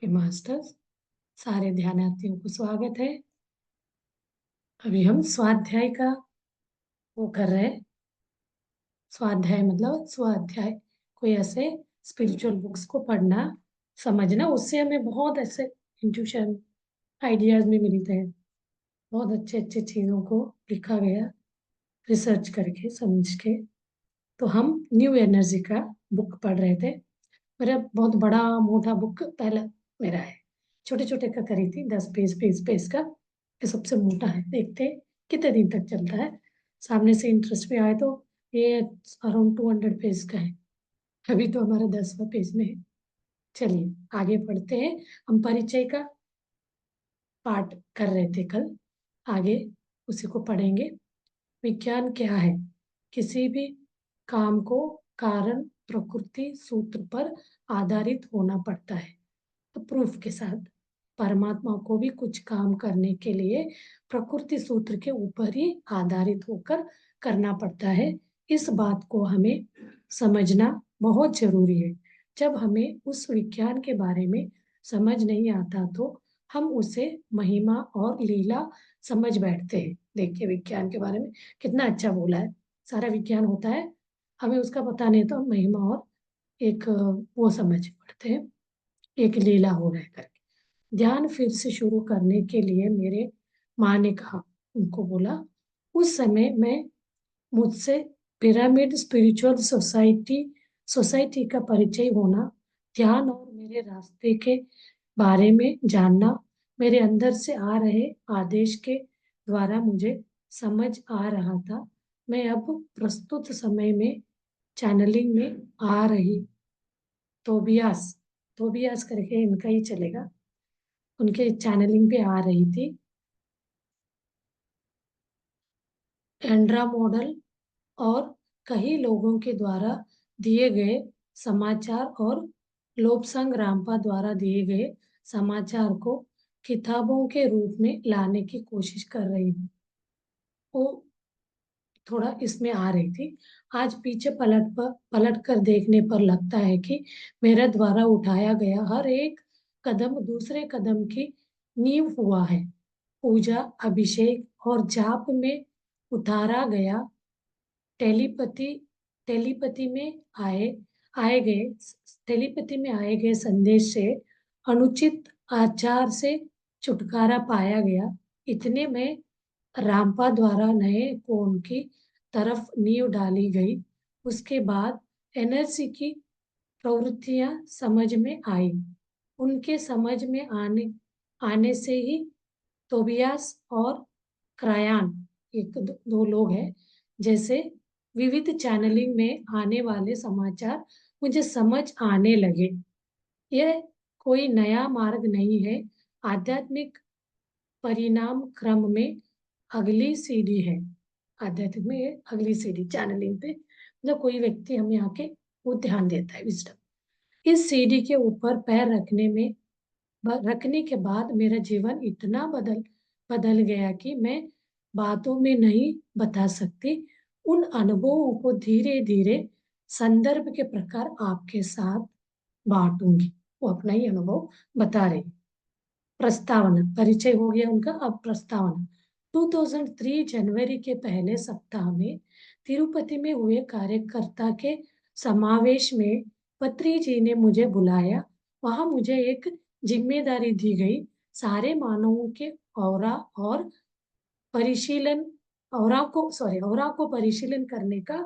Masters सारे ध्यानार्थियों को स्वागत है। अभी हम स्वाध्याय का वो कर रहे हैं। स्वाध्याय मतलब स्वाध्याय, कोई ऐसे स्पिरिचुअल बुक्स को पढ़ना समझना, उससे हमें बहुत ऐसे इंट्यूशन आइडियाज में मिलते हैं। बहुत अच्छे अच्छे चीजों को लिखा गया रिसर्च करके समझ के। तो हम न्यू एनर्जी का बुक पढ़ रहे थे। मेरा बहुत बड़ा मोटा बुक पहला मेरा है, छोटे छोटे का करी थी, 10 पेज 20 पेज का। ये सबसे मोटा है, देखते हैं कितने दिन तक चलता है। सामने से इंटरेस्ट में आए तो ये अराउंड 200 पेज का है। अभी तो हमारा 10वां पेज में है। चलिए आगे पढ़ते हैं। हम परिचय का पाठ कर रहे थे कल, आगे उसी को पढ़ेंगे। विज्ञान क्या है? किसी भी काम को कारण प्रकृति सूत्र पर आधारित होना पड़ता है। तो प्रूफ के साथ परमात्मा को भी कुछ काम करने के लिए प्रकृति सूत्र के ऊपर ही आधारित होकर करना पड़ता है। इस बात को हमें समझना बहुत जरूरी है। जब हमें उस विज्ञान के बारे में समझ नहीं आता तो हम उसे महिमा और लीला समझ बैठते हैं। देखिए विज्ञान के बारे में कितना अच्छा बोला है। सारा विज्ञान होता है, हमें उसका पता नहीं तो हम महिमा और एक वो समझ पड़ते हैं, एक लीला हो रहा है करके। ध्यान फिर से शुरू करने के लिए मेरे माँ ने कहा, उनको बोला, उस समय मैं मुझसे पिरामिड स्पिरिचुअल सोसाइटी का परिचय होना, ध्यान और मेरे रास्ते के बारे में जानना मेरे अंदर से आ रहे आदेश के द्वारा मुझे समझ आ रहा था। मैं अब प्रस्तुत समय में चैनलिंग में आ रही तोबियास तोबियास करके इनका ही चलेगा, उनके चैनलिंग पे आ रही थी। एंड्रा मॉडल और कई लोगों के द्वारा दिए गए समाचार और लोबसंग रामपा द्वारा दिए गए समाचार को किताबों के रूप में लाने की कोशिश कर रही हूँ। वो थोड़ा इसमें आ रही थी। आज पीछे पलट कर देखने पर लगता है कि मेरे द्वारा उठाया गया हर एक कदम दूसरे कदम की नींव हुआ है। पूजा, अभिषेक और जाप में उतारा गया टेलीपति टेलीपति में आए गए टेलीपति में आए गए संदेश से अनुचित आचार से छुटकारा पाया गया। इतने में रामपा द्वारा नए कोण की तरफ नींव डाली गई। उसके बाद एनर्जी की प्रवृत्तियां समझ में आई। उनके समझ में आने से ही तोबियास और क्रायान, एक दो लोग हैं, जैसे विविध चैनलिंग में आने वाले समाचार मुझे समझ आने लगे। यह कोई नया मार्ग नहीं है, आध्यात्मिक परिणाम क्रम में अगली सीढ़ी है। आध्यात्मिक में ये अगली सीढ़ी चैनलिंग पे, मतलब कोई व्यक्ति हमें आके वो ध्यान देता है, विजडम। इस सीढ़ी के ऊपर पैर रखने के बाद मेरा जीवन इतना बदल गया कि मैं बातों में नहीं बता सकती। उन अनुभवों को धीरे धीरे संदर्भ के प्रकार आपके साथ बांटूंगी। वो अपना ही अनुभव बता रही। प्रस्तावना, परिचय हो गया उनका, अब प्रस्तावना। 2003 जनवरी के पहले सप्ताह में तिरुपति में हुए कार्यकर्ता के समावेश में पत्री जी ने मुझे बुलाया। वहां मुझे एक जिम्मेदारी दी गई, सारे मानवों के औरा और परिशीलन औरा को परिशीलन करने का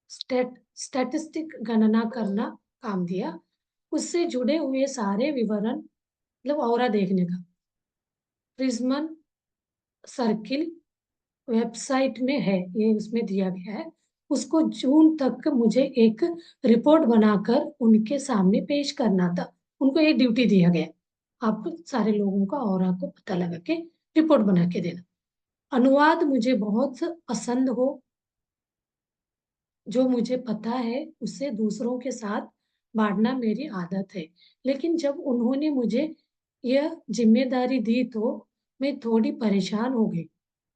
स्टैटिस्टिक गणना करना काम दिया। उससे जुड़े हुए सारे विवरण, मतलब औरा देखने का, प्रिज्मन सर्किल वेबसाइट में है, ये उसमें दिया गया है। उसको जून तक मुझे एक रिपोर्ट बनाकर उनके सामने पेश करना था। उनको एक ड्यूटी दिया गया, आप सारे लोगों का और आपको पता लगा के रिपोर्ट बना के देना। अनुवाद मुझे बहुत पसंद हो, जो मुझे पता है उससे दूसरों के साथ बांटना मेरी आदत है। लेकिन जब उन्होंने मुझे यह जिम्मेदारी दी तो मैं थोड़ी परेशान हो गई।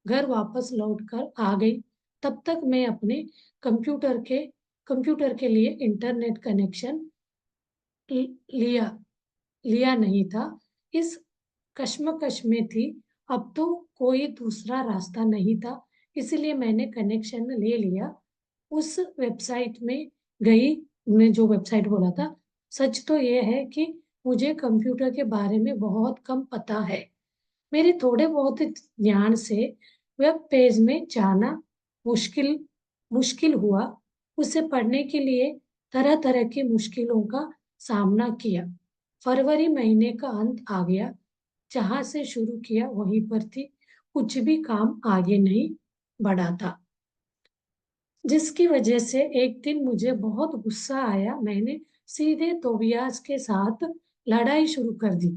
घर वापस लौट कर आ गई। तब तक मैं अपने कंप्यूटर के कंप्यूटर के लिए इंटरनेट कनेक्शन लिया लिया नहीं था। इस कश्मकश में थी। अब तो कोई दूसरा रास्ता नहीं था, इसलिए मैंने कनेक्शन ले लिया। उस वेबसाइट में गई। ने जो वेबसाइट बोला था, सच तो ये है कि मुझे कंप्यूटर के बारे में बहुत कम पता है। मेरे थोड़े बहुत ज्ञान से वेब पेज में जाना मुश्किल मुश्किल हुआ। उसे पढ़ने के लिए तरह तरह की मुश्किलों का सामना किया। फरवरी महीने का अंत आ गया। जहां से शुरू किया वहीं पर थी। कुछ भी काम आगे नहीं बढ़ा था, जिसकी वजह से एक दिन मुझे बहुत गुस्सा आया। मैंने सीधे तोबियास के साथ लड़ाई शुरू कर दी।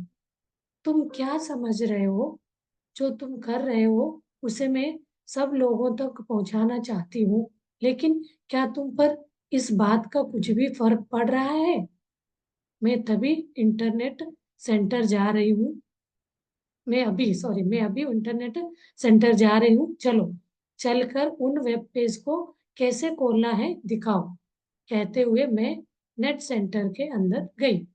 तुम क्या समझ रहे हो? जो तुम कर रहे हो उसे मैं सब लोगों तक पहुंचाना चाहती हूँ, लेकिन क्या तुम पर इस बात का कुछ भी फर्क पड़ रहा है? मैं तभी इंटरनेट सेंटर जा रही हूँ मैं अभी इंटरनेट सेंटर जा रही हूँ। चलो, चलकर उन वेब पेज को कैसे खोलना है दिखाओ। कहते हुए मैं नेट सेंटर के अंदर गई।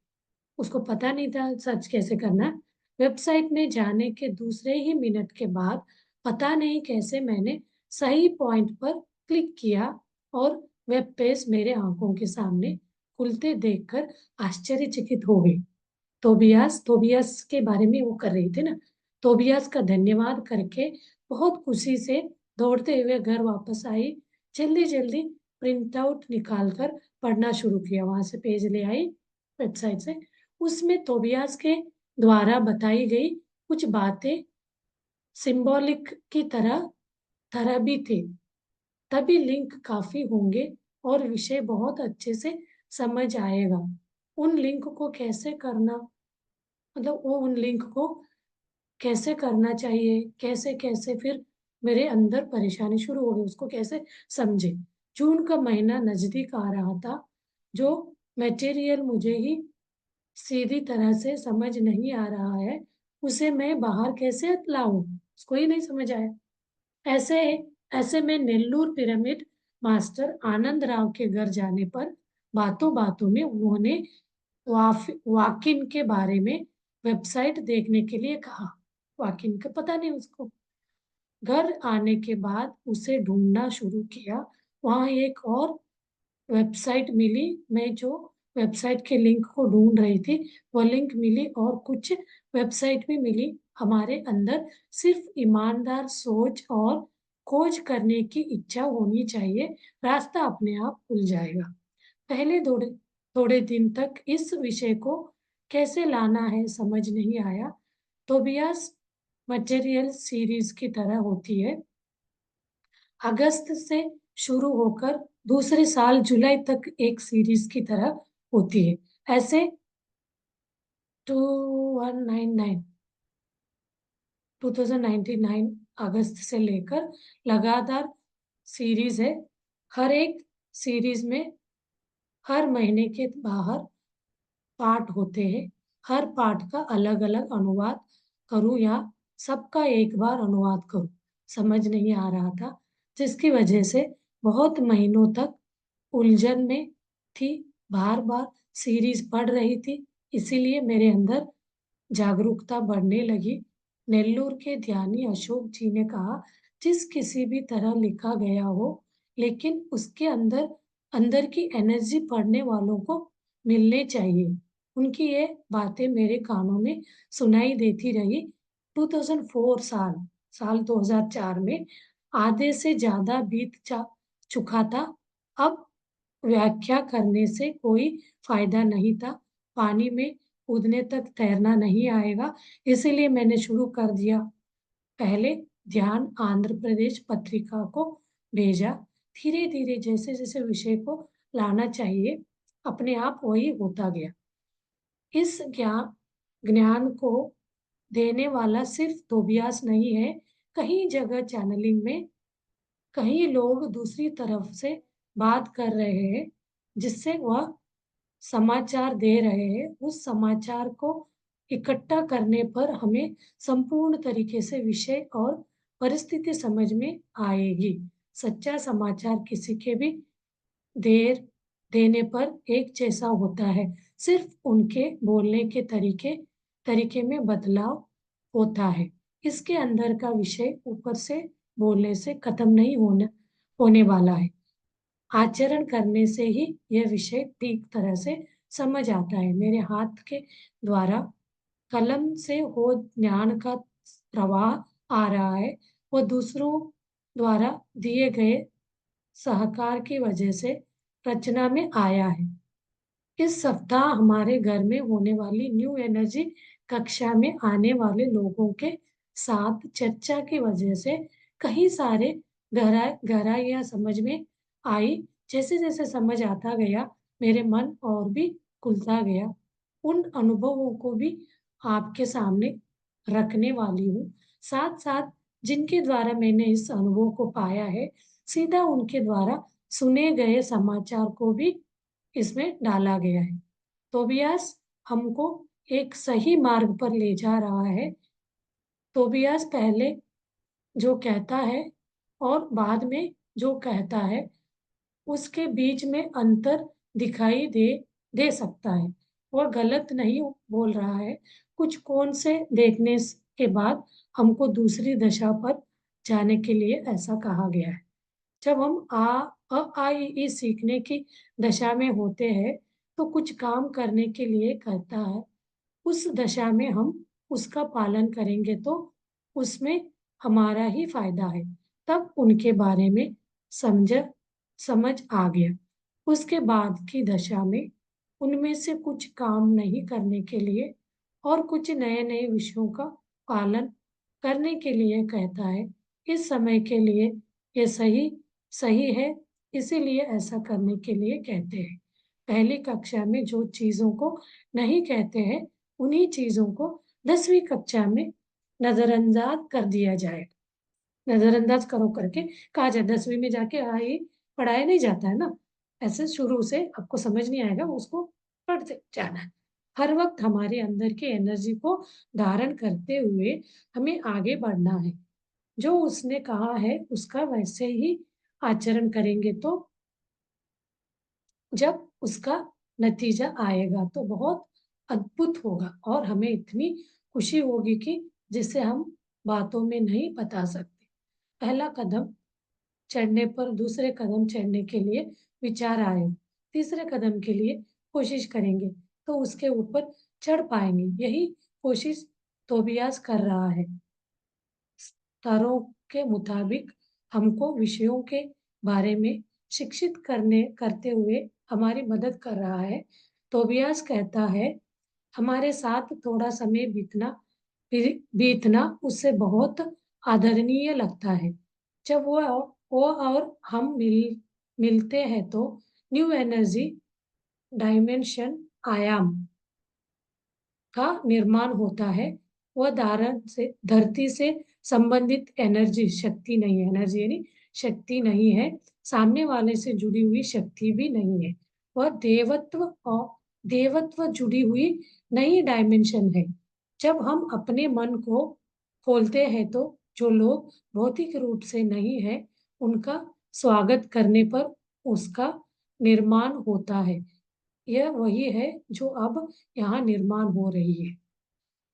उसको पता नहीं था सर्च कैसे करना है। वेबसाइट में जाने के दूसरे ही मिनट के बाद पता नहीं कैसे मैंने सही पॉइंट पर क्लिक किया और वेब पेज मेरे आंखों के सामने खुलते देखकर आश्चर्यचकित हो गई। तोबियास तोबियास के बारे में वो कर रही थी ना। तोबियास का धन्यवाद करके बहुत खुशी से दौड़ते हुए घर वापस आई। जल्दी जल्दी प्रिंट आउट निकाल कर पढ़ना शुरू किया। वहां से पेज ले आई वेबसाइट से। उसमें तोबियास के द्वारा बताई गई कुछ बातें सिंबॉलिक की तरह तरह भी थी। तभी लिंक काफी होंगे और विषय बहुत अच्छे से समझ आएगा। उन लिंक को कैसे करना, मतलब वो उन लिंक को कैसे करना चाहिए, कैसे कैसे, फिर मेरे अंदर परेशानी शुरू हो गई। उसको कैसे समझे? जून का महीना नजदीक आ रहा था। जो मटेरियल मुझे ही सीधी तरह से समझ नहीं आ रहा है, उसे मैं बाहर कैसे लाऊं? उसको ही नहीं समझ आया। ऐसे ऐसे में नेल्लूर पिरामिड मास्टर आनंद राव के घर जाने पर बातों बातों में उन्होंने वाकिन के बारे में वेबसाइट देखने के लिए कहा। वाकिन का पता नहीं उसको। घर आने के बाद उसे ढूंढना शुरू किया। वहां एक और वेबसाइट मिली। मैं जो वेबसाइट के लिंक को ढूंढ रही थी, वो लिंक मिली और कुछ वेबसाइट भी मिली। हमारे अंदर सिर्फ ईमानदार सोच और खोज करने की इच्छा होनी चाहिए। रास्ता अपने आप खुल जाएगा। पहले थोड़े थोड़े दिन तक इस विषय को कैसे लाना है समझ नहीं आया। तोबियास मटेरियल सीरीज की तरह होती है। अगस्त से शुरू होकर दूसरे साल जुलाई तक एक सीरीज की तरह होती है। ऐसे 2199 2099 अगस्त से लेकर लगातार सीरीज है। हर एक सीरीज में हर महीने के बाहर पार्ट होते हैं। हर पार्ट का अलग अलग अनुवाद करूं या सबका एक बार अनुवाद करूं, समझ नहीं आ रहा था। जिसकी वजह से बहुत महीनों तक उलझन में थी। बार बार सीरीज पढ़ रही थी, इसीलिए मेरे अंदर जागरूकता बढ़ने लगी। नेल्लूर के ध्यानी अशोक जी ने कहा, जिस किसी भी तरह लिखा गया हो, लेकिन उसके अंदर अंदर की एनर्जी पढ़ने वालों को मिलने चाहिए। उनकी ये बातें मेरे कानों में सुनाई देती रही। 2004 साल साल 2004 में आधे से ज्यादा चुका था। अब व्याख्या करने से कोई फायदा नहीं था। पानी में कूदने तक तैरना नहीं आएगा, इसीलिए मैंने शुरू कर दिया। पहले ध्यान आंध्र प्रदेश पत्रिका को भेजा। धीरे धीरे जैसे जैसे विषय को लाना चाहिए, अपने आप वही होता गया। इस ज्ञान को देने वाला सिर्फ तोबियास नहीं है। कहीं जगह चैनलिंग में कई लोग दूसरी तरफ से बात कर रहे हैं, जिससे वह समाचार दे रहे हैं। उस समाचार को इकट्ठा करने पर हमें संपूर्ण तरीके से विषय और परिस्थिति समझ में आएगी। सच्चा समाचार किसी के भी देर देने पर एक जैसा होता है। सिर्फ उनके बोलने के तरीके में बदलाव होता है। इसके अंदर का विषय ऊपर से बोलने से खत्म नहीं होने वाला है। आचरण करने से ही यह विषय ठीक तरह से समझ आता है। मेरे हाथ के द्वारा कलम से हो ज्ञान का प्रवाह आ रहा है, वो दूसरों द्वारा दिए गए सहकार की वजह से रचना में आया है। इस सप्ताह हमारे घर में होने वाली न्यू एनर्जी कक्षा में आने वाले लोगों के साथ चर्चा की वजह से कई सारे गहराइयाँ समझ में आई। जैसे जैसे समझ आता गया, मेरे मन और भी खुलता गया। उन अनुभवों को भी आपके सामने रखने वाली हूँ। साथ साथ जिनके द्वारा मैंने इस अनुभव को पाया है, सीधा उनके द्वारा सुने गए समाचार को भी इसमें डाला गया है। तोबियास हमको एक सही मार्ग पर ले जा रहा है। तोबियास पहले जो कहता है और बाद में जो कहता है, उसके बीच में अंतर दिखाई दे सकता है। वह गलत नहीं बोल रहा है। कुछ कोण से देखने के बाद हमको दूसरी दशा पर जाने के लिए ऐसा कहा गया है। जब हम आ ई ई सीखने की दशा में होते हैं तो कुछ काम करने के लिए कहता है। उस दशा में हम उसका पालन करेंगे तो उसमें हमारा ही फायदा है। तब उनके बारे में समझ समझ आ गया। उसके बाद की दशा में उनमें से कुछ काम नहीं करने के लिए और कुछ नए नए विषयों का पालन करने के लिए कहता है। इस समय के लिए ये सही सही है, इसीलिए ऐसा करने के लिए कहते हैं। पहली कक्षा में जो चीज़ों को नहीं कहते हैं, उन्हीं चीज़ों को 10वीं कक्षा में नज़रअंदाज कर दिया जाए। नज़रअंदाज करो करके कहा जाए। 10वीं में जाके आई पढ़ाया नहीं जाता है ना, ऐसे शुरू से आपको समझ नहीं आएगा, उसको पढ़ते जाना है। हर वक्त हमारे अंदर की एनर्जी को धारण करते हुए हमें आगे बढ़ना है। जो उसने कहा है उसका वैसे ही आचरण करेंगे तो जब उसका नतीजा आएगा तो बहुत अद्भुत होगा और हमें इतनी खुशी होगी कि जिसे हम बातों में नहीं बता सकते। पहला कदम चढ़ने पर दूसरे कदम चढ़ने के लिए विचार आए, तीसरे कदम के लिए कोशिश करेंगे तो उसके ऊपर चढ़ पाएंगे। यही कोशिश तोबियास कर रहा है। स्तरों के मुताबिक हमको विषयों के बारे में शिक्षित करते हुए हमारी मदद कर रहा है। तोबियास कहता है, हमारे साथ थोड़ा समय बीतना उससे बहुत आदरणीय लगता है। जब वो और हम मिलते हैं तो न्यू एनर्जी डायमेंशन आयाम का निर्माण होता है। वह धरती से संबंधित एनर्जी शक्ति नहीं है। एनर्जी यानी शक्ति नहीं है, सामने वाले से जुड़ी हुई शक्ति भी नहीं है। वह देवत्व जुड़ी हुई नई डायमेंशन है। जब हम अपने मन को खोलते हैं तो जो लोग भौतिक रूप से नहीं है, उनका स्वागत करने पर उसका निर्माण होता है। यह वही है जो अब यहाँ निर्माण हो रही है।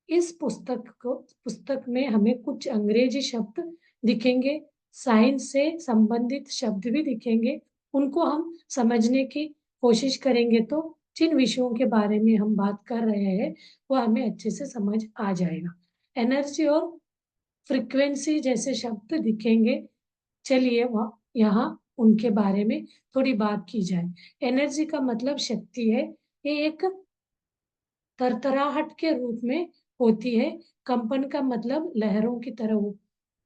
इस पुस्तक में हमें कुछ अंग्रेजी शब्द दिखेंगे, साइंस से संबंधित शब्द भी दिखेंगे। उनको हम समझने की कोशिश करेंगे तो जिन विषयों के बारे में हम बात कर रहे हैं वो हमें अच्छे से समझ आ जाएगा। एनर्जी और फ्रीक्वेंसी जैसे शब्द दिखेंगे। चलिए वह यहाँ उनके बारे में थोड़ी बात की जाए। एनर्जी का मतलब शक्ति है। ये एक तरतराहट के रूप में होती है। कंपन का मतलब लहरों की तरह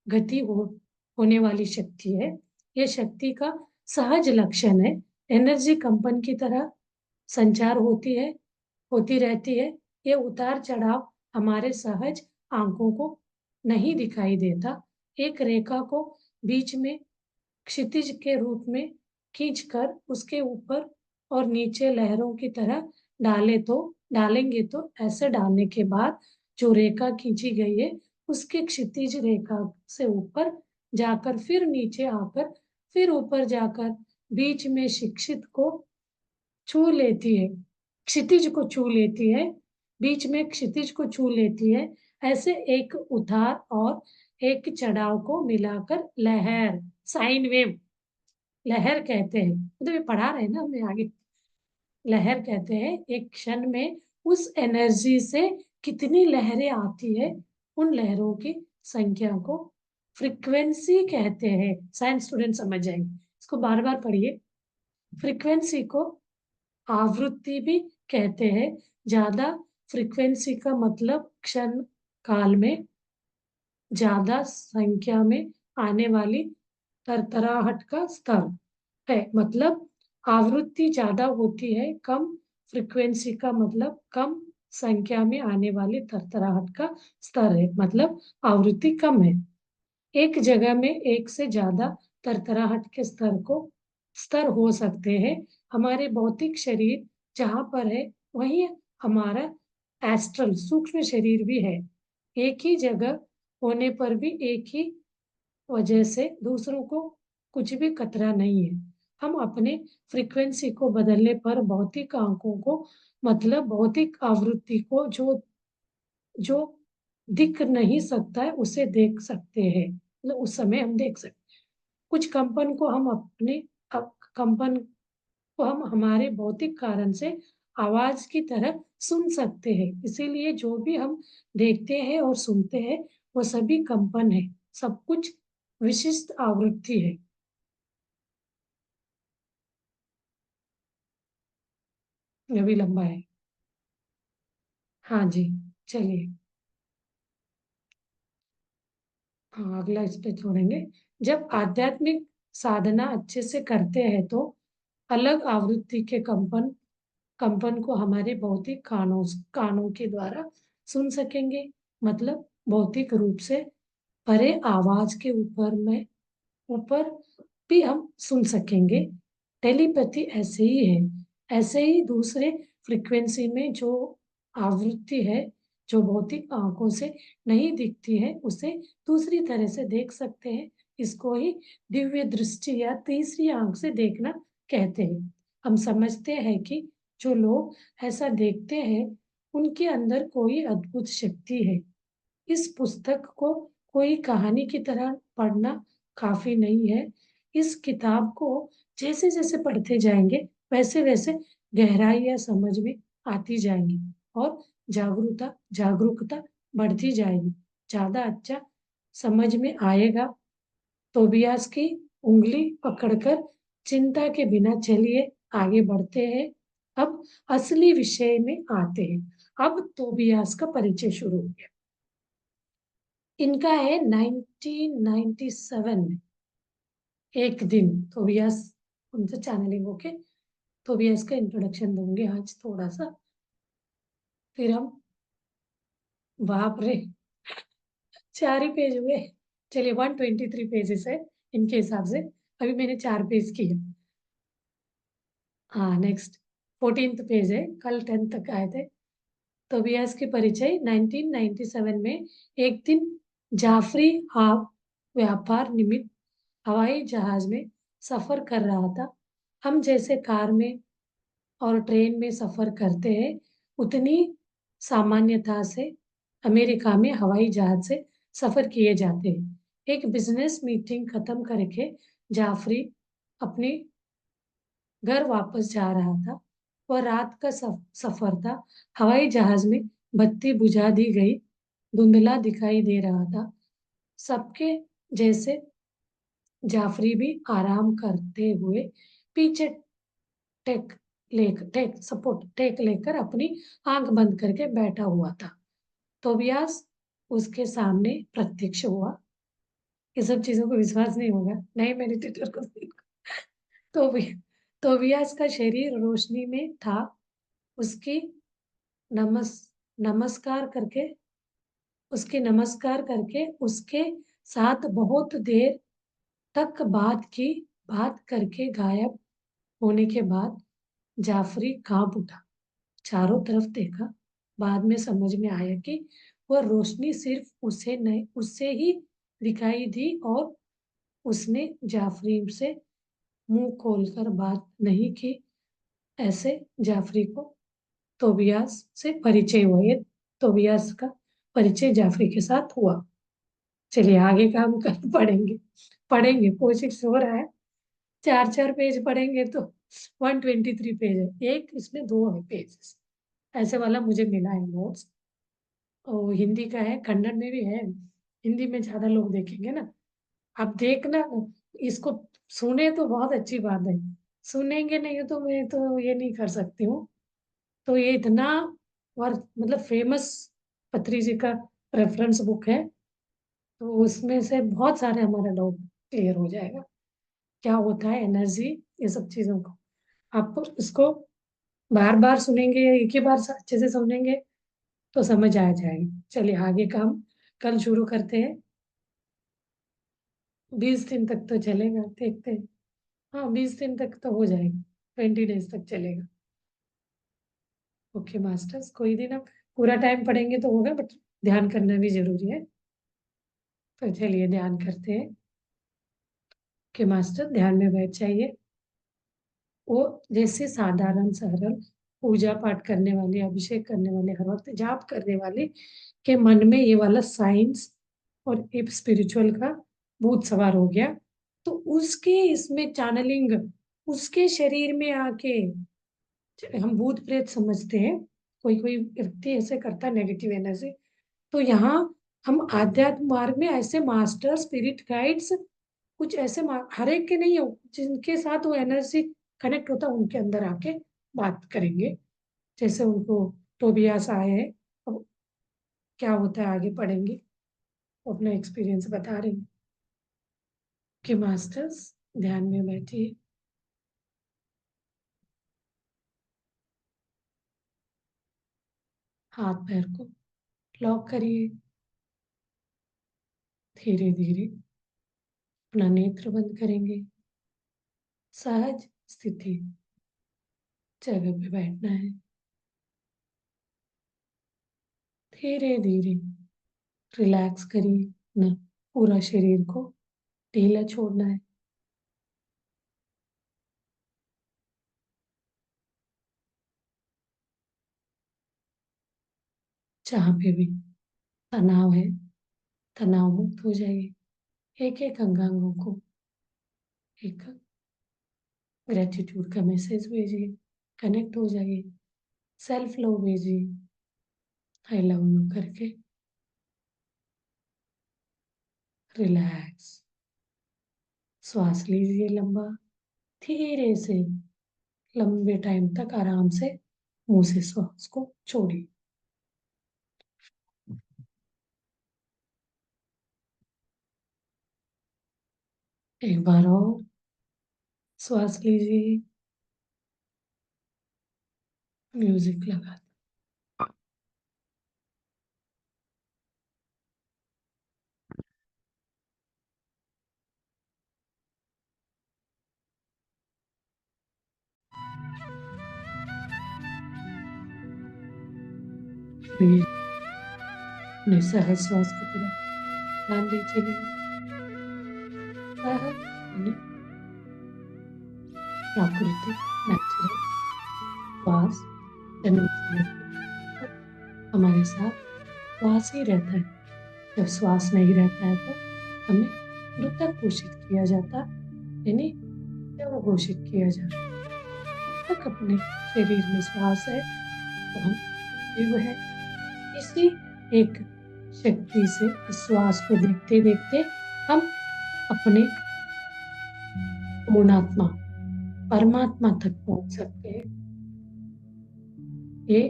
गति होने वाली शक्ति है। यह शक्ति का सहज लक्षण है। एनर्जी कंपन की तरह संचार होती रहती है। ये उतार चढ़ाव हमारे सहज आंखों को नहीं दिखाई देता। एक रेखा को बीच में क्षितिज के रूप में खींचकर उसके ऊपर और नीचे लहरों की तरह डालेंगे तो ऐसे डालने के बाद जो रेखा खींची गई है उसके क्षितिज रेखा से ऊपर जाकर फिर नीचे आकर फिर ऊपर जाकर बीच में शिक्षित को छू लेती है। क्षितिज को छू लेती है, बीच में क्षितिज को छू लेती है, ऐसे एक उतार और एक चढ़ाव को मिलाकर लहर, साइन वेव, लहर कहते हैं। मतलब ये पढ़ा रहे हैं ना हमने आगे। लहर कहते हैं एक क्षण में उस एनर्जी से कितनी लहरें आती है, उन लहरों की संख्या को फ्रीक्वेंसी कहते हैं। साइंस स्टूडेंट समझ जाएंगे, इसको बार बार पढ़िए। फ्रीक्वेंसी को आवृत्ति भी कहते हैं। ज्यादा फ्रीक्वेंसी का मतलब क्षण काल में ज्यादा संख्या में आने वाली तरतराहट का स्तर है। मतलब आवृत्ति ज्यादा होती है, कम फ्रीक्वेंसी का मतलब कम संख्या में आने वाली तरतराहट का स्तर है, मतलब आवृत्ति कम है। एक जगह में एक से ज्यादा तरतराहट के स्तर हो सकते हैं। हमारे भौतिक शरीर जहाँ पर है वहीं हमारा एस्ट्रल सूक्ष्म शरीर भी है। एक ही जगह होने पर भी एक ही वजह से दूसरों को कुछ भी खतरा नहीं है। हम अपने फ्रीक्वेंसी को बदलने पर भौतिक आंकों को, मतलब भौतिक आवृत्ति को जो जो दिख नहीं सकता है उसे देख सकते हैं। मतलब उस समय हम देख सकते हैं। कुछ कंपन को हम कंपन को हम हमारे भौतिक कारण से आवाज की तरह सुन सकते हैं। इसीलिए जो भी हम देखते हैं और सुनते हैं वो सभी कंपन है, सब कुछ विशिष्ट आवृत्ति है। ये भी लंबा है। हाँ जी, चलिए। हाँ, अगला इस पे छोड़ेंगे। जब आध्यात्मिक साधना अच्छे से करते हैं तो अलग आवृत्ति के कंपन को हमारे भौतिक कानों के द्वारा सुन सकेंगे। मतलब भौतिक रूप से परे आवाज के ऊपर भी हम सुन सकेंगे। टेलीपैथी ऐसे ही है। ऐसे ही दूसरे फ्रीक्वेंसी में जो आवृत्ति है, जो भौतिक आंखों से नहीं दिखती है, उसे दूसरी तरह से देख सकते हैं। इसको ही दिव्य दृष्टि या तीसरी आंख से देखना कहते हैं। हम समझते हैं कि जो लोग ऐसा देखते हैं उनके अंदर कोई अद्भुत शक्ति है। इस पुस्तक को कोई कहानी की तरह पढ़ना काफी नहीं है। इस किताब को जैसे जैसे पढ़ते जाएंगे वैसे वैसे गहराई या समझ में आती जाएंगी और जागरूकता बढ़ती जाएगी। ज्यादा अच्छा समझ में आएगा। तोबियास की उंगली पकड़कर चिंता के बिना चलिए आगे बढ़ते हैं। अब असली विषय में आते हैं। अब तोबियास का परिचय शुरू हो गया। इनका है 1997 में एक दिन। तोबियास, उनसे चैनलिंग होके तोबियास का इंट्रोडक्शन दूंगी आज थोड़ा सा, फिर हम, बाप रे 4 ही पेज हुए। चलिए 123 पेजेस है इनके हिसाब से, अभी मैंने 4 पेज किए। हाँ, नेक्स्ट 14th पेज है, कल 10th तक आए थे। तोबियास की परिचय 1997 में एक दिन जाफरी हाफ व्यापार निमित्त हवाई जहाज में सफर कर रहा था। हम जैसे कार में और ट्रेन में सफर करते हैं उतनी सामान्यता से अमेरिका में हवाई जहाज से सफर किए जाते हैं। एक बिजनेस मीटिंग खत्म करके जाफरी अपने घर वापस जा रहा था। वह रात का सफर था। हवाई जहाज में बत्ती बुझा दी गई, धुंधला दिखाई दे रहा था। सबके जैसे जाफरी भी आराम करते हुए पीछे टेक टेक लेकर अपनी आंख बंद करके बैठा हुआ था। तोबियास उसके सामने प्रत्यक्ष हुआ। ये सब चीजों को विश्वास नहीं होगा, नहीं मैंने ट्विटर को तो तोबियास का शरीर रोशनी में था। उसकी नमस नमस्कार करके उसके उसके साथ बहुत देर तक बात करके गायब होने के बाद जाफरी कांप उठा, चारों तरफ देखा। बाद में समझ में आया कि वह रोशनी सिर्फ उसे नहीं, उससे ही दिखाई दी और उसने जाफरी से मुंह खोलकर बात नहीं की। ऐसे जाफरी को तोबियास से परिचय हुआ। ये तोबियास का परिचय जाफरी के साथ हुआ। चलिए आगे का हम कल पढ़ेंगे। पढ़ेंगे, कोशिश हो रहा है। 4-4 पेज पढ़ेंगे तो 123 पेज है। एक इसमें 2 है पेज, ऐसे वाला मुझे मिला है नोट्स। और हिंदी का है, कन्नड़ में भी है। हिंदी में ज्यादा लोग देखेंगे ना। आप देखना, इसको सुने तो बहुत अच्छी बात है, सुनेंगे नहीं तो मैं तो ये नहीं कर सकती हूँ। तो ये इतना वर्थ, मतलब फेमस पत्री जी का रेफरेंस बुक है। तो उसमें से बहुत सारे हमारा डाउट क्लियर हो जाएगा, क्या होता है एनर्जी, ये सब चीजों को। आप इसको बार बार सुनेंगे या एक ही बार अच्छे से सुनेंगे तो समझ आ जाएगा। चलिए आगे का हम कल शुरू करते हैं। 20 दिन तक तो चलेगा, देखते हैं। हाँ, 20 दिन तक तो हो जाएगा, 20 डेज तक चलेगा। ओके मास्टर्स, कोई दिन आप पूरा टाइम पढ़ेंगे तो होगा, बट ध्यान करना भी जरूरी है। तो चलिए ध्यान करते हैं कि मास्टर ध्यान में बैठ जाइए। वो जैसे साधारण सरल पूजा पाठ करने वाले, अभिषेक करने वाले, हर वक्त जाप करने वाले के मन में ये वाला साइंस और एक स्पिरिचुअल का भूत सवार हो गया, तो उसके इसमें चैनलिंग, उसके शरीर में आके, हम भूत प्रेत समझते हैं, कोई कोई व्यक्ति ऐसे करता है नेगेटिव एनर्जी। तो यहाँ हम आध्यात्म मार्ग में ऐसे मास्टर स्पिरिट गाइड्स, कुछ ऐसे हर एक के नहीं हो, जिनके साथ वो एनर्जी कनेक्ट होता है उनके अंदर आके बात करेंगे। जैसे उनको टोबियास आए हैं, अब क्या होता है आगे पढ़ेंगे, वो अपना एक्सपीरियंस बता रहे हैं। कि मास्टर्स ध्यान में बैठिए। हाथ पैर को लॉक करिए। धीरे धीरे अपना नेत्र बंद करेंगे। सहज स्थिति जगह पे बैठना है। धीरे धीरे रिलैक्स करिए ना, पूरा शरीर को ढीला छोड़ना है। जहाँ पे भी तनाव है, तनाव मुक्त हो जाइए। एक एक अंगांगों को एक ग्रेटिट्यूड का मैसेज भेजिए, कनेक्ट हो जाइए। सेल्फ लव भेजिए, आई लव यू करके। रिलैक्स, श्वास लीजिए लंबा, धीरे से लंबे टाइम तक आराम से मुंह से श्वास को छोड़िए। एक बार और श्वास लीजिए, म्यूजिक लगा दीजिए। अपने सहज श्वास की तरफ ध्यान दे चलिए। सहज यानी प्राकृतिक, नेचुरल श्वास जन्म से लेकर हमारे साथ श्वास ही रहता है। जब श्वास नहीं रहता है तो हमें मृतक घोषित किया जाता, यानी जब घोषित किया जाता। तक अपने शरीर में श्वास है तो हम जीव है। इसी एक शक्ति से इस श्वास को देखते देखते हम अपने पूर्णात्मा परमात्मा तक पहुंच सकते हैं। ये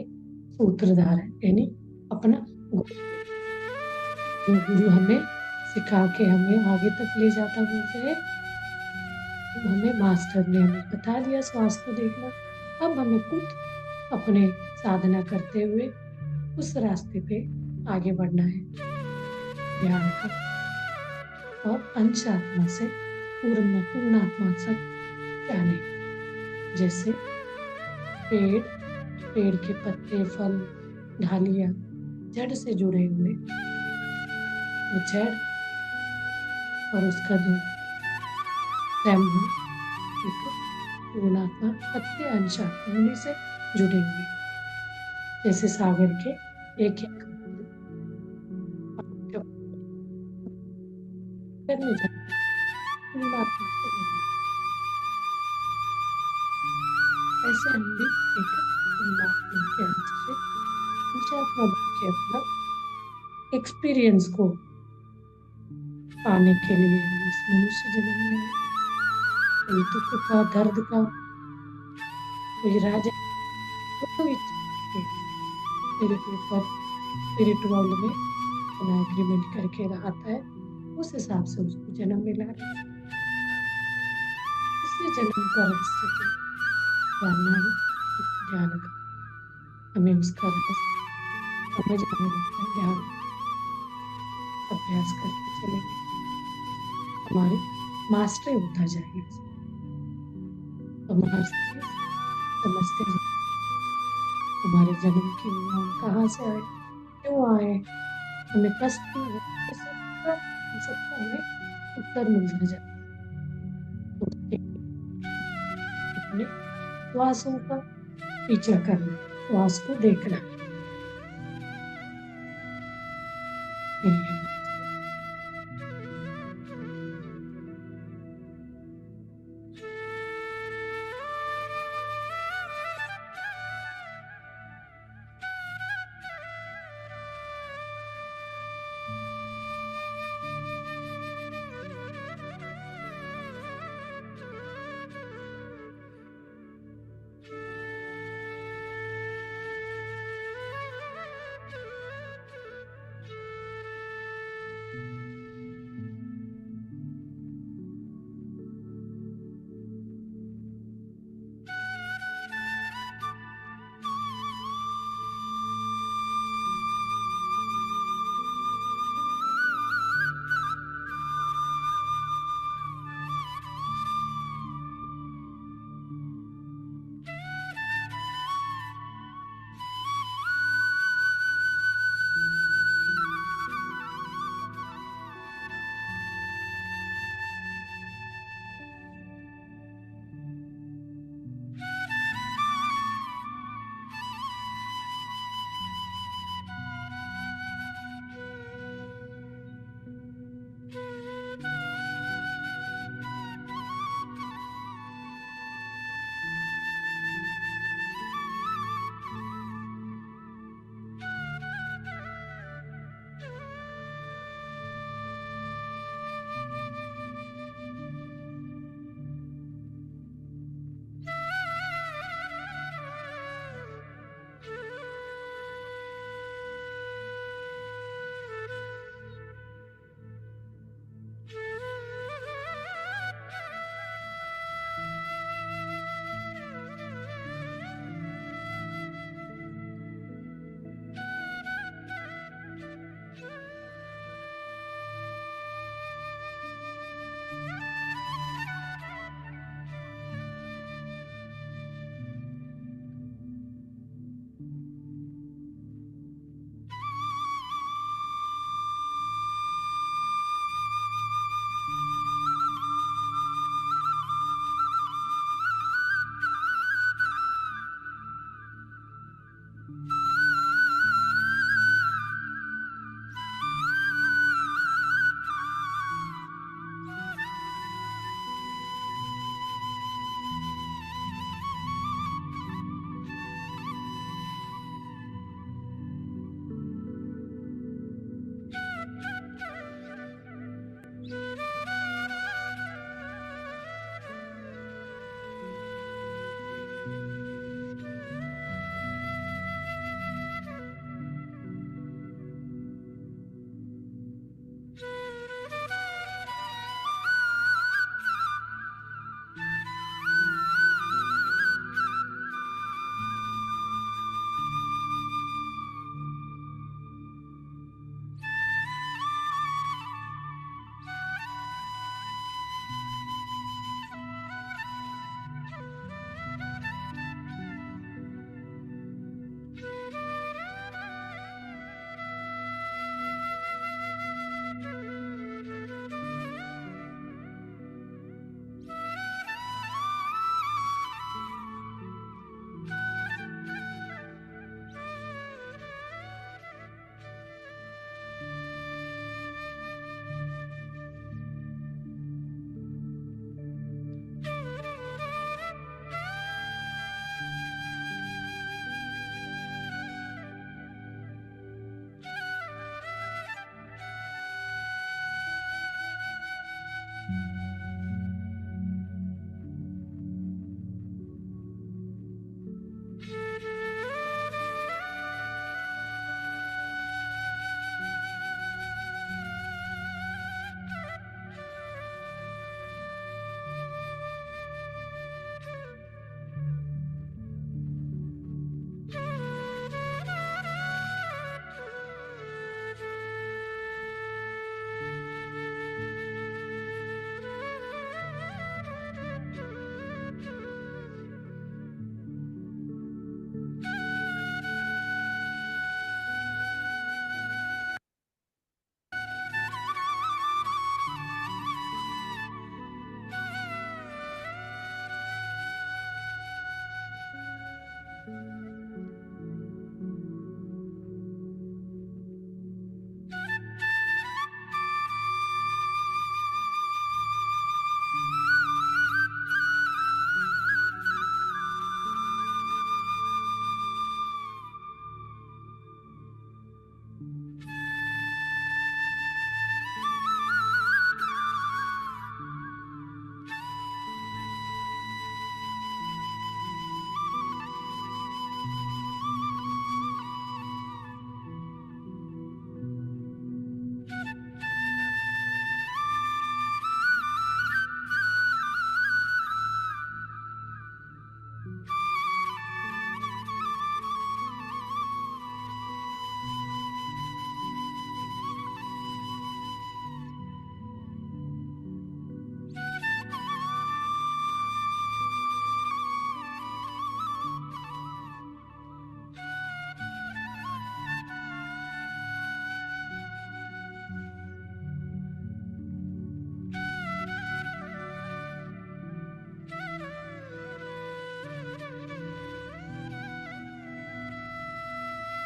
सूत्रधार है, यानी अपना जो गुरु हमें सिखा के हमें आगे तक ले जाता बोलते हैं। तो हमें मास्टर ने हमें बता दिया श्वास को देखना। अब हमें खुद अपने साधना करते हुए उस रास्ते पे आगे बढ़ना है, ध्यान का। और अंश आत्मा से पूर्णात्मा तक जाने। जैसे पेड़, पेड़ के पत्ते, फल, ढालियां जड़ से जुड़े हुए, वो जड़ और उसका जो स्टेम है, एक पूर्णात्मा पत्ते अंश आत्मा उन्हीं से जुड़े हुए। जैसे सागर के एक एक करने जाते हैं, बात करते हैं। ऐसे हम भी एक फिल्मात्मक के अंत से अंशात्मक के अपना एक्सपीरियंस को पाने के लिए हम इस मनुष्य जन्म में आए। कोई दुख का, दर्द का, कोई राजा, कोई चीज के स्पिरिट ऊपर स्पिरिट वर्ल्ड में अपना एग्रीमेंट करके रहता है, उस हिसाब से उसको जन्म मिला है। इसलिए जन्म का रहस्य को जानना ही एक ज्ञान का, हमें उसका रहस्य समझ आने लगता है। ध्यान अभ्यास करते चलेंगे, हमारी मास्टरी होता जाएगी। तो महर्षि समझते जाए हमारे जन्म की मूल कहाँ से आए, क्यों आए, हमें कष्ट क्यों हो, ये सबका हमें उत्तर मिलता जाए। उसके अपने श्वासों का पीछा करना, श्वास को देखना, यही है।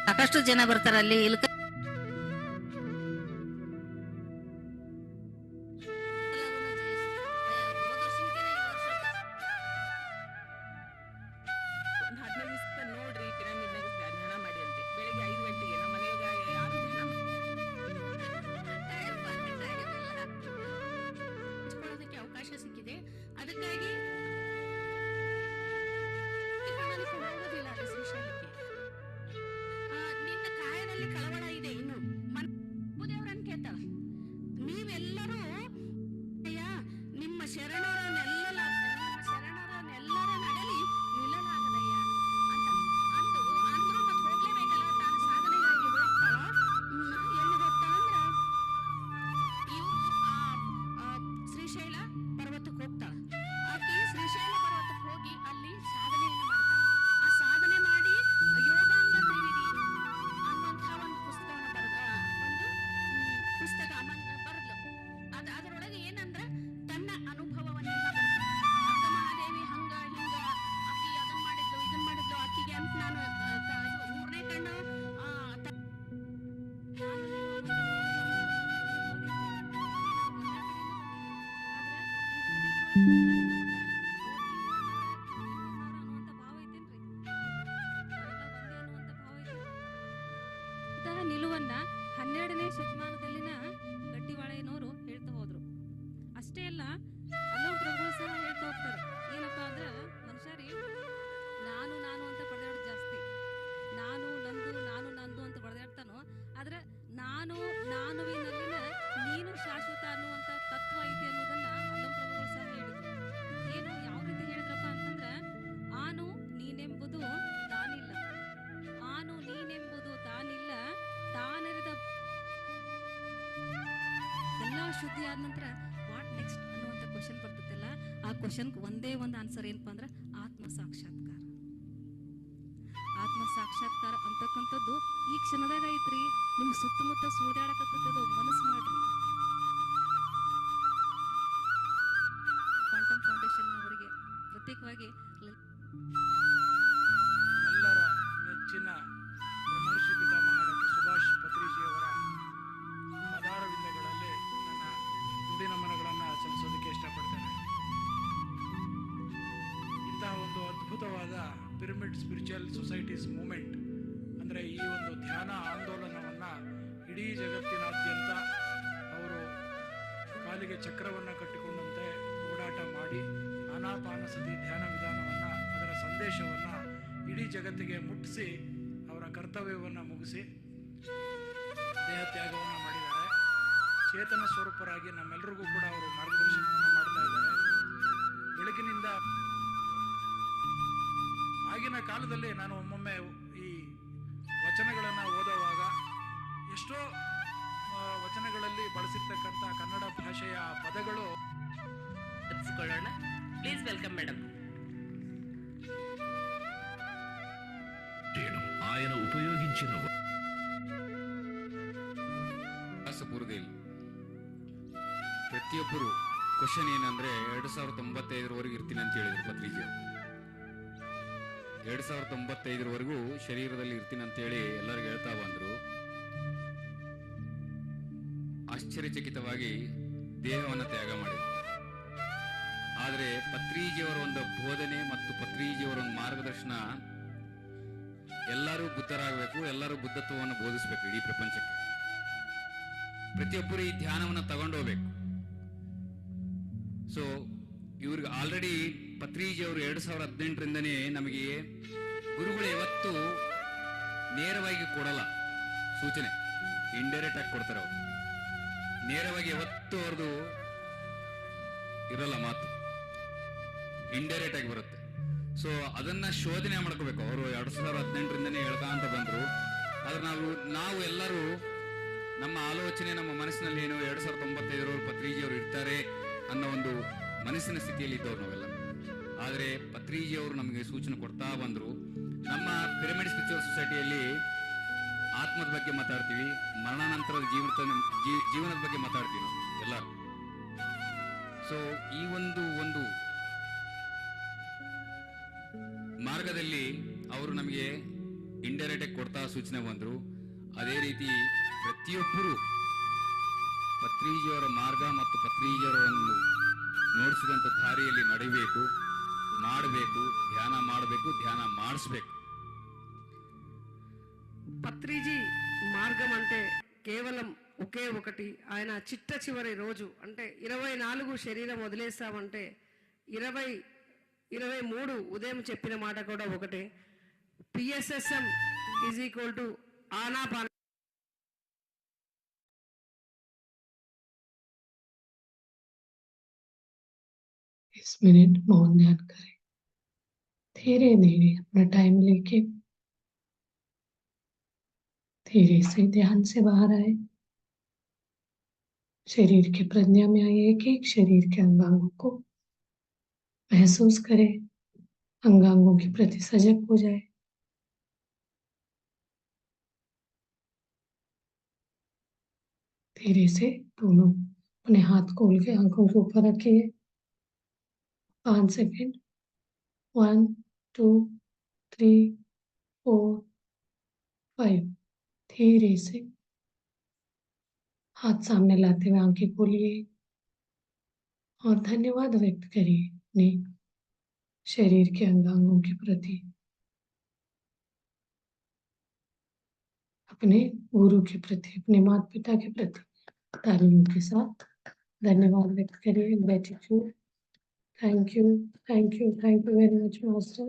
ಸಾಕಷ್ಟು ಜನ ಬರ್ತಾರ ಅಲ್ಲಿ ಇಲ್ಕ ನೋಡ್ರಿ ಪಿರಮಿಡ್ನಾಗ ಧ್ಯಾನ ಮಾಡಿ ಅಂತೆ ಬೆಳಿಗ್ಗೆ 5 ಗಂಟೆಗೆ ನಮ್ಮ ಮನೆಯಾಗ ಯಾರು ಧ್ಯಾನ ಹಂಚ್ಕೊಳ್ಳೋದಕ್ಕೆ ಅವಕಾಶ ಸಿಕ್ಕಿದೆ. ಅದಕ್ಕಾಗಿ ಹೋಗೋದಿಲ್ಲ ಅಲ್ಲಿ ಶ್ರೀಶೈಲಕ್ಕೆ. ನಿನ್ನ ಕಾಯದಲ್ಲಿ ಕಳವಳ ಇದೆ. ಇನ್ನು ದೇವರನ್ನ ಕೇಳ್ತಾಳ, ನೀವೆಲ್ಲರೂ ನಿಮ್ಮ ಶರಣರನ್ನೆಲ್ಲರ ನಡಲಿ ನಿಲ್ಲಲಾಗದಯ್ಯ ಅಂತ ಅಂದ್ರು ಮತ್ತೆ ಹೋಗ್ಲೇಬೇಕಲ್ಲ. ತಾನು ಸಾಧನೆಗಾಗಿ ಹೋಗ್ತಾಳ. ಎಲ್ಲಿ ಹೋಗ್ತಾಳಂದ್ರ ಇವರು ಶ್ರೀಶೈಲ ಪರ್ವತಕ್ಕೆ ಹೋಗ್ತಾಳ. ಆಕೆ ಶ್ರೀಶೈಲ ಪರ್ವತಕ್ಕೆ ಹೋಗಿ ಅಲ್ಲಿ ಸಾಧನೆಯನ್ನು ಮಾಡ್ತಾಳ. ಆ ಸಾಧನೆ ಮಾಡಿ ಯೋಗಾಂಗ ತ್ರಿವಿಧಿ ಅನ್ನುವಂತಹ ಒಂದು ಪುಸ್ತಕವನ್ನು ಒಂದು ಪುಸ್ತಕ ಬರೆದ್ಲು. ಅದರೊಳಗೆ ಏನಂದ್ರ ತನ್ನ ಅನುಭವವನ್ನೆಲ್ಲ ಬರೆದ್ಲು. ಅಕ್ಕ ಮಹಾದೇವಿ ಹಂಗ ಹಿಂಗ ಅಕ್ಕಿ ಅದನ್ನ ಮಾಡಿದ್ಲು ಇದನ್ನ ಮಾಡಿದ್ಲು ಅಕ್ಕಿಗೆ ಅಂತ ನಾನು ಮೂರನೇ ಕಣ್ಣು ನಿಲುವನ್ನ 12ನೇ ಶತಮಾನದಲ್ಲಿನ ಗಟ್ಟಿವಾಳೆಯನವರು ಹೇಳ್ತಾ ಹೋದ್ರು. ಅಷ್ಟೇ ಅಲ್ಲ, ಹಲವು ಪ್ರಭುಗಳು ಸಹ ಹೇಳ್ತಾ ಹೋಗ್ತಾರೆ. ಏನಪ್ಪಾ ಅಂದ್ರೆ ಮನುಷ್ಯರಿ ನಾನು ನಾನು ಅಂತ ಬಡದಾಡೋದು ಜಾಸ್ತಿ. ನಾನು ನಂದು ಅಂತ ಬಡದಾಡ್ತಾನೋ, ಆದ್ರೆ ನಾನುವಿನಲ್ಲಿನ ನೀನು ಶಾಶ್ವತ ಅನ್ನುವಂತ ತತ್ವ ಐತಿ ಅನ್ನೋದನ್ನ ಹಲವು ಪ್ರಭುಗಳು ಸಹ ಹೇಳಿದ್ರು. ಏನು ಯಾವ ರೀತಿ ಹೇಳಿದ್ರಪ್ಪ ಅಂತಂದ್ರೆ, ಆನು ನೀನೆಂಬುದು ತಾನಿಲ್ಲ, ಆನು ನೀನೆಂಬುದು ತಾನಿಲ್ಲ, ತಾನರಿದ ಎಲ್ಲ ಶುದ್ಧಿ ಆದ ನಂತರ ವಾಟ್ ನೆಕ್ಸ್ಟ್ ಅನ್ನುವಂಥ ಕ್ವಶನ್ ಬರ್ತದಲ್ಲ, ಆ ಕ್ವಶನ್ ಒಂದೇ ಒಂದು ಆನ್ಸರ್ ಏನಪ್ಪಾ ಅಂದ್ರೆ ಆತ್ಮ ಸಾಕ್ಷಾತ್ಕಾರ. ಆತ್ಮ ಸಾಕ್ಷಾತ್ಕಾರ ಅಂತಕ್ಕಂಥದ್ದು ಈ ಕ್ಷಣದಾಗ ಐತ್ರಿ. ನಿಮ್ ಸುತ್ತಮುತ್ತ ಸುಳ್ದಾಡಕತ್ತದ ಮನಸ್ಸು ಮಾಡ್ರಿ. ಕ್ವಾಂಟಮ್ ಫೌಂಡೇಶನ್ ಅವರಿಗೆ ಪ್ರತ್ಯೇಕವಾಗಿ ನಮ್ಮೆಲ್ಲರ ನೆಚ್ಚಿನ ಬ್ರಹ್ಮರ್ಷಿ ಪಿತಾಮಹ ಡಾಕ್ಟರ್ ಸುಭಾಷ್ ಪತ್ರಿಜಿಯವರ ಪದಾರವಿಂದಗಳಲ್ಲಿ ನನ್ನ ನುಡಿ ನಮನಗಳನ್ನು ಸಲ್ಲಿಸೋದಕ್ಕೆ ಇಷ್ಟಪಡ್ತೇನೆ. ಇಂತಹ ಒಂದು ಅದ್ಭುತವಾದ ಪಿರಮಿಡ್ ಸ್ಪಿರಿಚುವಲ್ ಸೊಸೈಟೀಸ್ ಮೂವ್ಮೆಂಟ್ ಅಂದರೆ ಈ ಒಂದು ಧ್ಯಾನ ಆಂದೋಲನವನ್ನು ಇಡೀ ಜಗತ್ತಿನಾದ್ಯಂತ ಅವರು ಕಾಲಿಗೆ ಚಕ್ರವನ್ನು ಕಟ್ಟಿಕೊಂಡಂತೆ ಓಡಾಟ ಮಾಡಿ ಆನಾಪಾನಸತಿ ಧ್ಯಾನ ವಿಧಾನವನ್ನು, ಅದರ ಸಂದೇಶವನ್ನು ಇಡೀ ಜಗತ್ತಿಗೆ ಮುಟ್ಟಿಸಿ ಅವರ ಕರ್ತವ್ಯವನ್ನು ಮುಗಿಸಿ ದೇಹ ತ್ಯಾಗವನ್ನು ಮಾಡಿದ್ದಾರೆ. ಚೇತನ ಸ್ವರೂಪರಾಗಿ ನಮ್ಮೆಲ್ಲರಿಗೂ ಕೂಡ ಅವರು ಮಾರ್ಗದರ್ಶನವನ್ನು ಮಾಡ್ತಾ ಇದ್ದಾರೆ. ಬೆಳಗಿನಿಂದ ಆಗಿನ ಕಾಲದಲ್ಲಿ ನಾನು ಒಮ್ಮೊಮ್ಮೆ ಈ ವಚನಗಳನ್ನು ಓದುವಾಗ ಎಷ್ಟೋ ವಚನಗಳಲ್ಲಿ ಬಳಸಿರ್ತಕ್ಕಂಥ ಕನ್ನಡ ಭಾಷೆಯ ಪದಗಳು ತಪ್ಪಿಸಿಕೊಳ್ಳೋಣ. Please welcome madam. ఆయన ఉపయోగించిన ಪೂರ್ವದಲ್ಲಿ ಪ್ರತಿಯೊಬ್ಬರು ಕ್ವಶನ್ ಏನಂದ್ರೆ 2095 ಇರ್ತೀನಿ ಅಂತ ಹೇಳಿದ್ರು ಪತ್ರಿಕೆ. 2095 ಶರೀರದಲ್ಲಿ ಇರ್ತೀನಿ ಅಂತೇಳಿ ಎಲ್ಲರಿಗೂ ಹೇಳ್ತಾ ಬಂದ್ರು. ಆಶ್ಚರ್ಯಚಕಿತವಾಗಿ ದೇಹವನ್ನು ತ್ಯಾಗ ಮಾಡಿದ್ರು. ಆದರೆ ಪತ್ರಿಜಿಯವರ ಒಂದು ಬೋಧನೆ ಮತ್ತು ಪತ್ರಿಜಿಯವರ ಒಂದು ಮಾರ್ಗದರ್ಶನ, ಎಲ್ಲರೂ ಬುದ್ಧರಾಗಬೇಕು, ಎಲ್ಲರೂ ಬುದ್ಧತ್ವವನ್ನು ಬೋಧಿಸಬೇಕು ಇಡೀ ಪ್ರಪಂಚಕ್ಕೆ. ಪ್ರತಿಯೊಬ್ಬರು ಈ ಧ್ಯಾನವನ್ನು ತಗೊಂಡೋಗ್ಬೇಕು. ಸೊ ಇವ್ರಿಗೆ ಆಲ್ರೆಡಿ ಪತ್ರಿಜಿಯವರು 2018ರಿಂದನೇ ನಮಗೆ ಗುರುಗಳು ಯಾವತ್ತೂ ನೇರವಾಗಿ ಕೊಡಲ್ಲ ಸೂಚನೆ, ಇಂಡೈರೆಕ್ಟ್ ಆಗಿ ಕೊಡ್ತಾರೆ. ಅವರು ನೇರವಾಗಿ ಯಾವತ್ತೂ ಅವ್ರದ್ದು ಇರಲ್ಲ, ಮಾತು ಇಂಡೈರೆಕ್ಟ್ ಆಗಿ ಬರುತ್ತೆ. ಸೊ ಅದನ್ನ ಶೋಧನೆ ಮಾಡ್ಕೋಬೇಕು. ಅವರು 2018ರಿಂದನೇ ಹೇಳ್ಕೊಂತ ಬಂದ್ರು. ಆದ್ರೆ ನಾವು ಎಲ್ಲರೂ ನಮ್ಮ ಆಲೋಚನೆ, ನಮ್ಮ ಮನಸ್ಸಿನಲ್ಲಿ ಏನು 2095 ಪತ್ರಿಜಿಯವರು ಇರ್ತಾರೆ ಅನ್ನೋ ಒಂದು ಮನಸ್ಸಿನ ಸ್ಥಿತಿಯಲ್ಲಿ ಇದ್ದವ್ರು ನಾವೆಲ್ಲ. ಆದರೆ ಪತ್ರಿಜಿಯವರು ನಮಗೆ ಸೂಚನೆ ಕೊಡ್ತಾ ಬಂದ್ರು. ನಮ್ಮ ಪಿರಮಿಡ್ ಸ್ಪಿರಿಚುವಲ್ ಸೊಸೈಟಿಯಲ್ಲಿ ಆತ್ಮದ ಬಗ್ಗೆ ಮಾತಾಡ್ತೀವಿ, ಮರಣಾನಂತರದ ಜೀವನದ ಬಗ್ಗೆ ಮಾತಾಡ್ತೀವಿ ನಾವು ಎಲ್ಲರೂ. ಸೊ ಈ ಒಂದು ಮಾರ್ಗದಲ್ಲಿ ಅವರು ನಮಗೆ ಇಂಡೈರೆಕ್ಟ್ ಆಗಿ ಕೊಡ್ತಾ ಸೂಚನೆ ಬಂದರು. ಅದೇ ರೀತಿ ಪ್ರತಿಯೊಬ್ಬರು ಪತ್ರಿಜಿಯವರ ಮಾರ್ಗ ಮತ್ತು ಪತ್ರಿಜಿಯವರ ಒಂದು ನೋಡಿಸಿದಂಥ ದಾರಿಯಲ್ಲಿ ನಡೆಯಬೇಕು, ಮಾಡಬೇಕು, ಧ್ಯಾನ ಮಾಡಬೇಕು, ಧ್ಯಾನ ಮಾಡಿಸ್ಬೇಕು. పత్రిజీ మార్గం అంటే కేవలం ఒకే ఒకటి. ఆయన చిట్ట చివరి రోజు అంటే 24 శరీరం వదిలేస్తామంటే 23 ఉదయం చెప్పిన మాట కూడా ఒకటే. PSSM is equal to ఆనాపాన. इस मिनट मौन ध्यान करें. धीरे धीरे अपना टाइम लेके धीरे से ध्यान से बाहर आए. शरीर के प्रज्ञा में आए. एक एक शरीर के अंगांगों को महसूस करें. अंगांगों के प्रति सजग हो जाए. धीरे से दोनों अपने हाथ खोल के आंखों के ऊपर रखिए. 5 सेकेंड. 1 2 3 4 5. धीरे से हाथ सामने लाते हुए आंखें खोलिए और धन्यवाद व्यक्त करिए अपने शरीर के अंगांगों के प्रति, अपने गुरु के प्रति, अपने माता पिता के प्रति तालियों के साथ धन्यवाद व्यक्त करिए. Gratitude. Thank you very much master.